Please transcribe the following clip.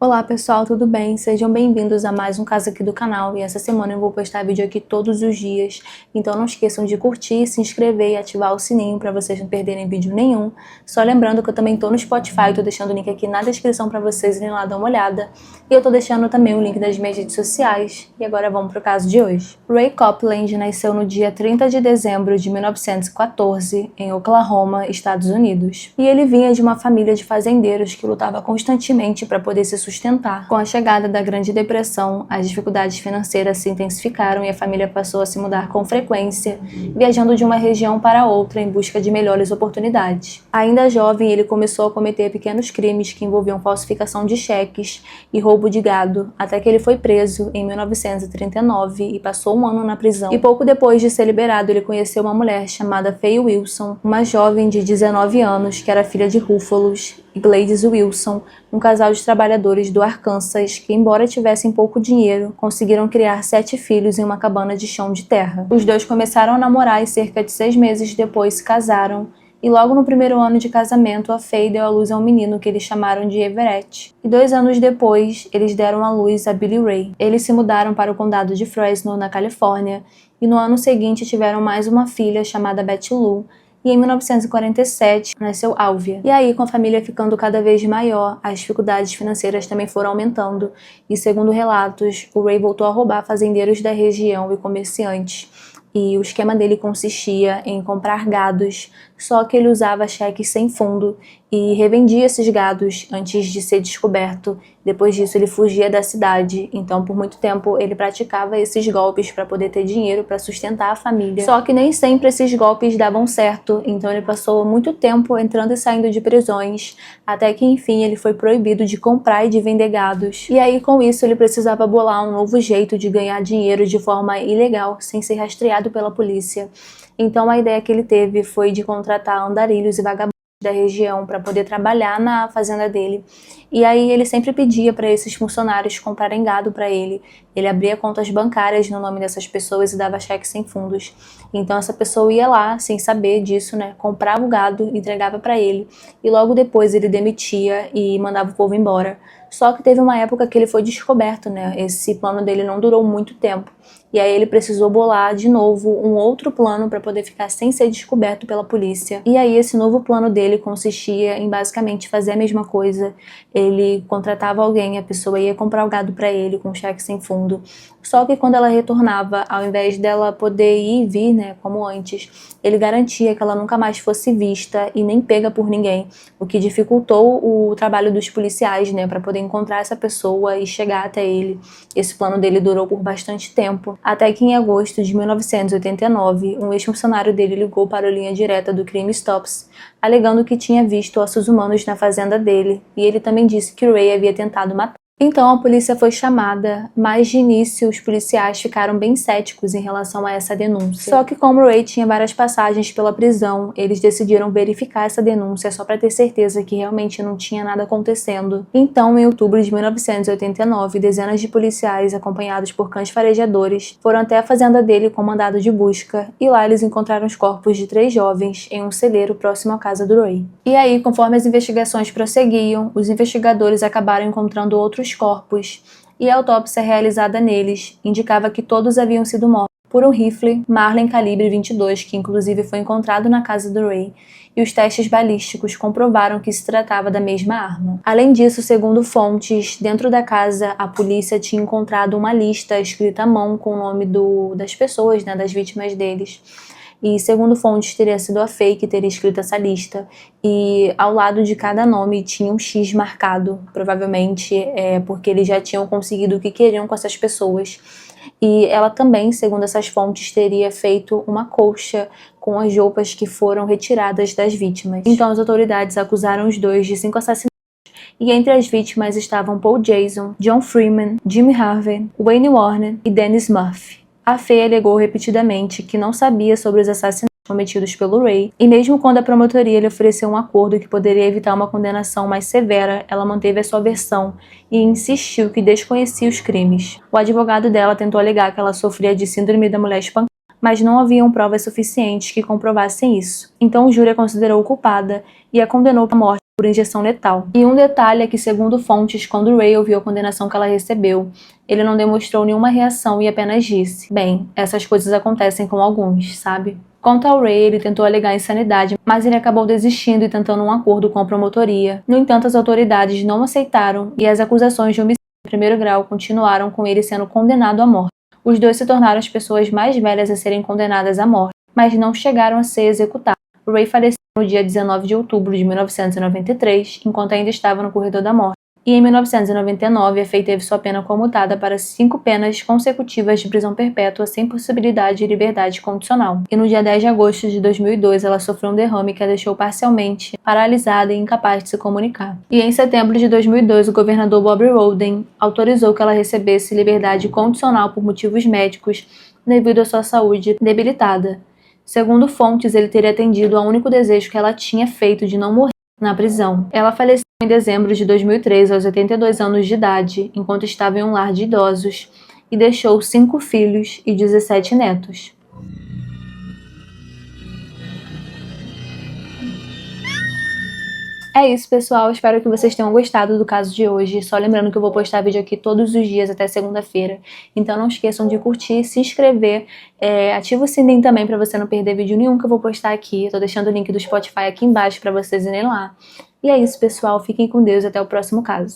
Olá pessoal, tudo bem? Sejam bem-vindos a mais um caso aqui do canal e essa semana eu vou postar vídeo aqui todos os dias, então não esqueçam de curtir, se inscrever e ativar o sininho para vocês não perderem vídeo nenhum. Só lembrando que eu também tô no Spotify, tô deixando o link aqui na descrição para vocês irem lá dar uma olhada e eu tô deixando também o link das minhas redes sociais. E agora vamos pro caso de hoje. Ray Copeland nasceu no dia 30 de dezembro de 1914 em Oklahoma, Estados Unidos, e ele vinha de uma família de fazendeiros que lutava constantemente para poder se sustentar. Com a chegada da Grande Depressão, as dificuldades financeiras se intensificaram e a família passou a se mudar com frequência, viajando de uma região para outra em busca de melhores oportunidades. Ainda jovem, ele começou a cometer pequenos crimes que envolviam falsificação de cheques e roubo de gado, até que ele foi preso em 1939 e passou um ano na prisão. E pouco depois de ser liberado, ele conheceu uma mulher chamada Faye Wilson, uma jovem de 19 anos que era filha de Rufus e Gladys Wilson, um casal de trabalhadores do Arkansas que, embora tivessem pouco dinheiro, conseguiram criar 7 filhos em uma cabana de chão de terra. Os dois começaram a namorar e cerca de 6 meses depois se casaram, e logo no primeiro ano de casamento a Faye deu à luz a um menino que eles chamaram de Everett. E 2 anos depois, eles deram à luz a Billy Ray. Eles se mudaram para o condado de Fresno, na Califórnia, e no ano seguinte tiveram mais uma filha chamada Betty Lou, e em 1947 nasceu Alvia. E aí, com a família ficando cada vez maior, as dificuldades financeiras também foram aumentando, e segundo relatos, o Ray voltou a roubar fazendeiros da região e comerciantes. E o esquema dele consistia em comprar gados, só que ele usava cheques sem fundo e revendia esses gados antes de ser descoberto. Depois disso ele fugia da cidade, então por muito tempo ele praticava esses golpes para poder ter dinheiro para sustentar a família. Só que nem sempre esses golpes davam certo, então ele passou muito tempo entrando e saindo de prisões, até que enfim ele foi proibido de comprar e de vender gados. E aí com isso ele precisava bolar um novo jeito de ganhar dinheiro de forma ilegal, sem ser rastreado pela polícia. Então a ideia que ele teve foi de contratar andarilhos e vagabundos da região para poder trabalhar na fazenda dele. E aí ele sempre pedia para esses funcionários comprarem gado para ele. Ele abria contas bancárias no nome dessas pessoas e dava cheques sem fundos. Então essa pessoa ia lá, sem saber disso, né, comprava o gado, entregava para ele e logo depois ele demitia e mandava o povo embora. Só que teve uma época que ele foi descoberto, né? Esse plano dele não durou muito tempo. E aí ele precisou bolar de novo um outro plano para poder ficar sem ser descoberto pela polícia. E aí esse novo plano dele consistia em basicamente fazer a mesma coisa. Ele contratava alguém, a pessoa ia comprar o gado para ele com cheque sem fundo. Só que quando ela retornava, ao invés dela poder ir e vir, né, como antes, ele garantia que ela nunca mais fosse vista e nem pega por ninguém, o que dificultou o trabalho dos policiais, né, para poder encontrar essa pessoa e chegar até ele. Esse plano dele durou por bastante tempo, até que em agosto de 1989, um ex-funcionário dele ligou para a linha direta do Crime Stops, alegando que tinha visto ossos humanos na fazenda dele, e ele também disse que Ray havia tentado matar. Então a polícia foi chamada, mas de início os policiais ficaram bem céticos em relação a essa denúncia. Só que como Ray tinha várias passagens pela prisão, eles decidiram verificar essa denúncia só para ter certeza que realmente não tinha nada acontecendo. Então, em outubro de 1989, dezenas de policiais, acompanhados por cães farejadores, foram até a fazenda dele com mandado de busca, e lá eles encontraram os corpos de 3 jovens em um celeiro próximo à casa do Ray. E aí, conforme as investigações prosseguiam, os investigadores acabaram encontrando outros corpos, e a autópsia realizada neles indicava que todos haviam sido mortos por um rifle Marlin calibre 22, que inclusive foi encontrado na casa do Ray, e os testes balísticos comprovaram que se tratava da mesma arma. Além disso, segundo fontes, dentro da casa a polícia tinha encontrado uma lista escrita à mão com o nome das pessoas, né, das vítimas deles. E segundo fontes, teria sido a Faye que teria escrito essa lista. E ao lado de cada nome tinha um X marcado, provavelmente porque eles já tinham conseguido o que queriam com essas pessoas. E ela também, segundo essas fontes, teria feito uma colcha com as roupas que foram retiradas das vítimas. Então as autoridades acusaram os dois de 5 assassinatos. E entre as vítimas estavam Paul Jason, John Freeman, Jimmy Harvey, Wayne Warner e Dennis Murphy. A Faye alegou repetidamente que não sabia sobre os assassinatos cometidos pelo Ray, e mesmo quando a promotoria lhe ofereceu um acordo que poderia evitar uma condenação mais severa, ela manteve a sua versão e insistiu que desconhecia os crimes. O advogado dela tentou alegar que ela sofria de síndrome da mulher espancada, mas não haviam provas suficientes que comprovassem isso. Então o júri a considerou culpada e a condenou à morte por injeção letal. E um detalhe é que, segundo fontes, quando Ray ouviu a condenação que ela recebeu, ele não demonstrou nenhuma reação e apenas disse: "Bem, essas coisas acontecem com alguns, sabe?" Quanto ao Ray, ele tentou alegar insanidade, mas ele acabou desistindo e tentando um acordo com a promotoria. No entanto, as autoridades não aceitaram e as acusações de homicídio em primeiro grau continuaram, com ele sendo condenado à morte. Os dois se tornaram as pessoas mais velhas a serem condenadas à morte, mas não chegaram a ser executados. Ray faleceu no dia 19 de outubro de 1993, enquanto ainda estava no corredor da morte. E em 1999, a Faye teve sua pena comutada para 5 penas consecutivas de prisão perpétua sem possibilidade de liberdade condicional. E no dia 10 de agosto de 2002, ela sofreu um derrame que a deixou parcialmente paralisada e incapaz de se comunicar. E em setembro de 2002, o governador Bob Roden autorizou que ela recebesse liberdade condicional por motivos médicos devido à sua saúde debilitada. Segundo fontes, ele teria atendido ao único desejo que ela tinha feito de não morrer na prisão. Ela faleceu em dezembro de 2003, aos 82 anos de idade, enquanto estava em um lar de idosos, e deixou 5 filhos e 17 netos. É isso, pessoal. Espero que vocês tenham gostado do caso de hoje. Só lembrando que eu vou postar vídeo aqui todos os dias até segunda-feira. Então não esqueçam de curtir, se inscrever, ativa o sininho também para você não perder vídeo nenhum que eu vou postar aqui. Eu tô deixando o link do Spotify aqui embaixo para vocês irem lá. E é isso, pessoal. Fiquem com Deus e até o próximo caso.